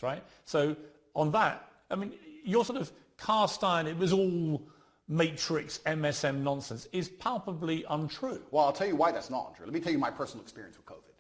right? So on that, I mean, your sort of cast iron, it was all matrix MSM nonsense is palpably untrue. Well, I'll tell you why that's not untrue. Let me tell you my personal experience with COVID.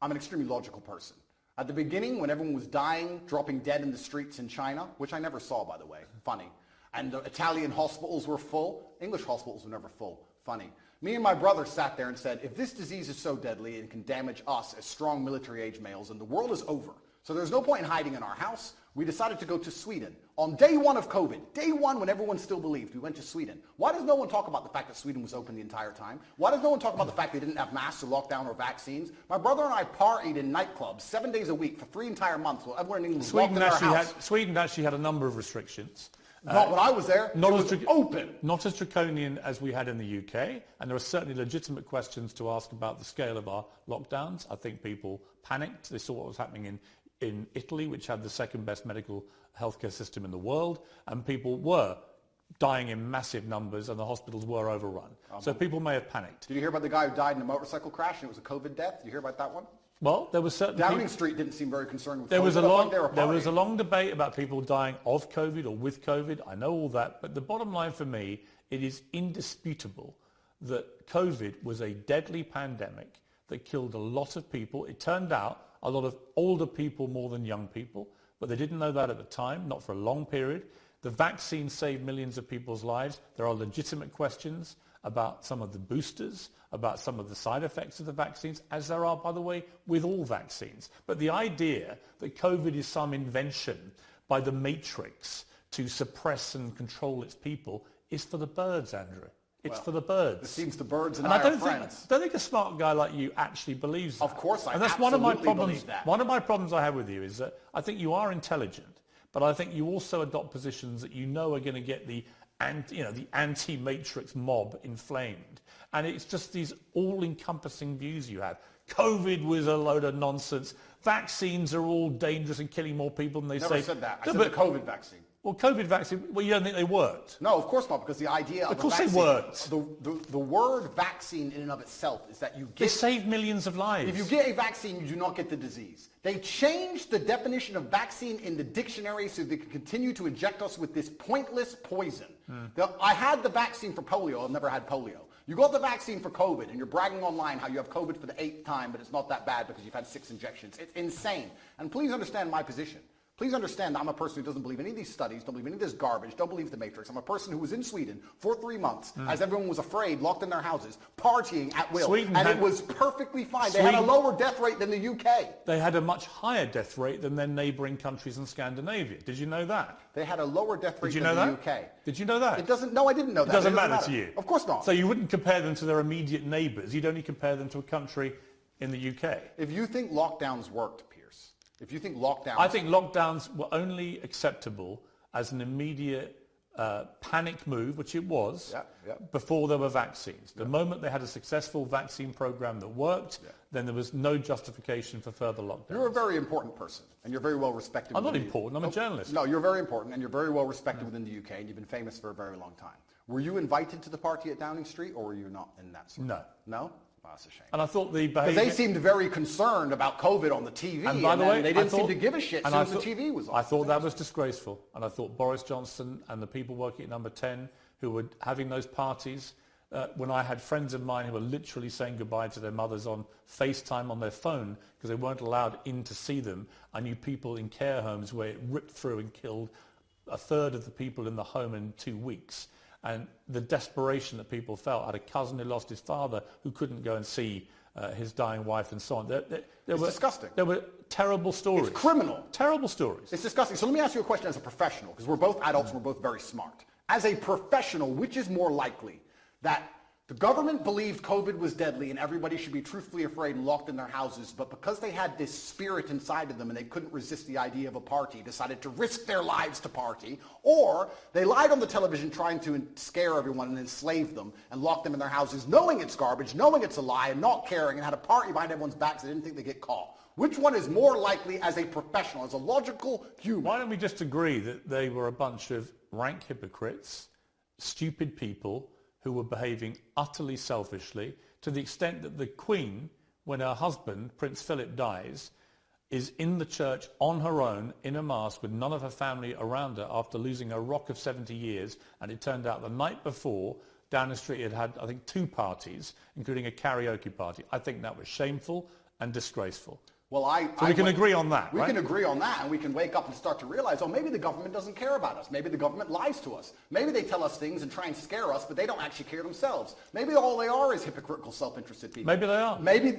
I'm an extremely logical person. At the beginning, when everyone was dying, dropping dead in the streets in China, which I never saw, by the way, funny, and the Italian hospitals were full, English hospitals were never full, funny. Me and my brother sat there and said, if this disease is so deadly and can damage us as strong military-age males, then the world is over. So there's no point in hiding in our house. We decided to go to Sweden. On day one of COVID, day one when everyone still believed, we went to Sweden. Why does no one talk about the fact that Sweden was open the entire time? Why does no one talk about the fact they didn't have masks or lockdown or vaccines? My brother and I partied in nightclubs 7 days a week for 3 entire months while everyone in England was locked in their house. Sweden actually had a number of restrictions. Not when I was there. It was open. Not as draconian as we had in the UK, and there are certainly legitimate questions to ask about the scale of our lockdowns. I think people panicked. They saw what was happening in Italy, which had the second best medical healthcare system in the world, and people were dying in massive numbers and the hospitals were overrun. So people may have panicked. Did you hear about the guy who died in a motorcycle crash and it was a COVID death? Did you hear about that one? Well, there was certainly... Downing Street didn't seem very concerned with there COVID. Was a long debate about people dying of COVID or with COVID. I know all that, but the bottom line for me, it is indisputable that COVID was a deadly pandemic that killed a lot of people. It turned out a lot of older people more than young people, but they didn't know that at the time, not for a long period. The vaccine saved millions of people's lives. There are legitimate questions about some of the boosters, about some of the side effects of the vaccines, as there are, by the way, with all vaccines. But the idea that COVID is some invention by the matrix to suppress and control its people is for the birds, Andrew. It's for the birds. It seems the birds and I are friends. I don't think a smart guy like you actually believes that. Of course I And that's absolutely one of my problems. believe that. One of my problems I have with you is that I think you are intelligent, but I think you also adopt positions that you know are going to get the anti-matrix mob inflamed. And it's just these all-encompassing views you have. COVID was a load of nonsense. Vaccines are all dangerous and killing more people than they say. Never said that. I said the COVID vaccine. Well, COVID vaccine, well, you don't think they worked? No, of course not, because the idea of Of course a vaccine, they worked. The word vaccine in and of itself is that you get... They saved millions of lives. If you get a vaccine, you do not get the disease. They changed the definition of vaccine in the dictionary so they could continue to inject us with this pointless poison. I had the vaccine for polio. I've never had polio. You got the vaccine for COVID, and you're bragging online how you have COVID for the 8th time, but it's not that bad because you've had 6 injections. It's insane. And please understand my position. Please understand that I'm a person who doesn't believe any of these studies, don't believe any of this garbage, don't believe the Matrix. I'm a person who was in Sweden for 3 months as everyone was afraid, locked in their houses, partying at will. It was perfectly fine. They had a lower death rate than the UK. They had a much higher death rate than their neighbouring countries in Scandinavia. Did you know that? They had a lower death rate than the UK. Did you know that? It doesn't, no, I didn't know that. It doesn't matter to you? Of course not. So you wouldn't compare them to their immediate neighbours. You'd only compare them to a country in the UK. If you think lockdowns worked, Piers, if you think lockdowns... I think lockdowns were only acceptable as an immediate panic move, which it was, before there were vaccines. The moment they had a successful vaccine program that worked, then there was no justification for further lockdowns. You're a very important person, and you're very well respected. I'm not important, I'm a journalist. No, you're very important, and you're very well respected within the UK, and you've been famous for a very long time. Were you invited to the party at Downing Street, or were you not in that sort? No. No? Oh, that's a shame. And I thought the behaviour... Because they seemed very concerned about COVID on the TV, and by the way, they didn't seem to give a shit as soon as the TV was on. I thought that was disgraceful, and I thought Boris Johnson and the people working at Number 10 who were having those parties, when I had friends of mine who were literally saying goodbye to their mothers on FaceTime on their phone because they weren't allowed in to see them. I knew people in care homes where it ripped through and killed a third of the people in the home in 2 weeks. And the desperation that people felt. I had a cousin who lost his father who couldn't go and see his dying wife and so on. It's disgusting. There were terrible stories. It's criminal. Terrible stories. It's disgusting. So let me ask you a question as a professional, because we're both adults and we're both very smart. As a professional, which is more likely, that the government believed COVID was deadly and everybody should be truthfully afraid and locked in their houses, but because they had this spirit inside of them and they couldn't resist the idea of a party, decided to risk their lives to party, or they lied on the television trying to scare everyone and enslave them and lock them in their houses, knowing it's garbage, knowing it's a lie, and not caring, and had a party behind everyone's backs and didn't think they'd get caught? Which one is more likely as a professional, as a logical human? Why don't we just agree that they were a bunch of rank hypocrites, stupid people, who were behaving utterly selfishly, to the extent that the Queen, when her husband, Prince Philip, dies, is in the church on her own, in a mask, with none of her family around her after losing a rock of 70 years. And it turned out the night before, down the street, it had, I think, 2 parties, including a karaoke party. I think that was shameful and disgraceful. Well, so we can agree on that, We right? can agree on that, and we can wake up and start to realize, oh, maybe the government doesn't care about us. Maybe the government lies to us. Maybe they tell us things and try and scare us, but they don't actually care themselves. Maybe all they are is hypocritical, self-interested people. Maybe they are. Maybe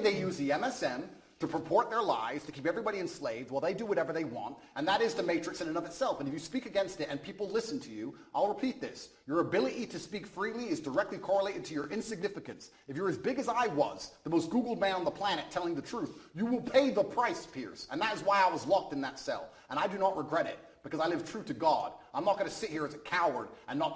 they use the MSM to purport their lies, to keep everybody enslaved while they do whatever they want, and that is the matrix in and of itself. And if you speak against it and people listen to you, I'll repeat this. Your ability to speak freely is directly correlated to your insignificance. If you're as big as I was, the most Googled man on the planet telling the truth, you will pay the price, Piers. And that is why I was locked in that cell. And I do not regret it, because I live true to God. I'm not going to sit here as a coward and not